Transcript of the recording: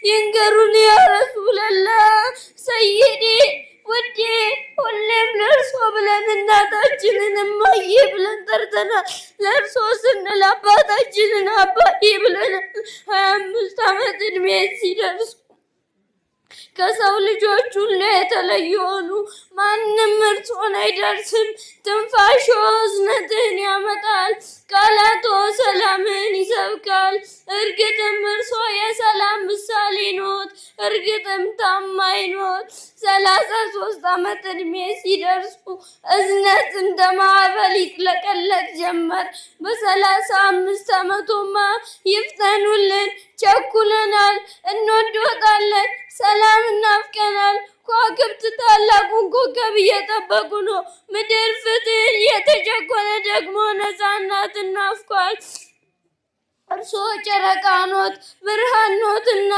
ይንገሩን ያ ረሱለላህ ሰይዲ ውዴ ሁሌም ለእርሶ ብለን እናታችንን እማዬ ብለን ጠርተናል። ለእርሶ ስንል አባታችንን አባዬ ብለናል። 25 ዓመት እድሜ ሲደርሱ ከሰው ልጆች ሁሉ የተለዩ ሆኑ። ማንም እርሶን አይደርስም። ትንፋሾ እዝነትን ያመጣል። ቃላቶ ሰላምን ይሰብካል። እርግጥም እርሶ የሰላም ምሳሌ ኖት። እርግጥም ታማኝ ኖት። 33 ዓመት እድሜ ሲደርሱ እዝነት እንደ ማዕበል ይጥለቀለቅ ጀመር። በ35 ዓመቶማ ይፍጠኑልን፣ ቸኩለናል፣ እንወድዎታለን፣ ሰላም እናፍቀናል። ከዋክብት ታላቁን ኮከብ እየጠበቁ ነው። ምድር ፍትህን እየተጨቆነ ደግሞ ነፃነት እናፍቋል። እርሶ ጨረቃ ኖት፣ ብርሃን ኖትና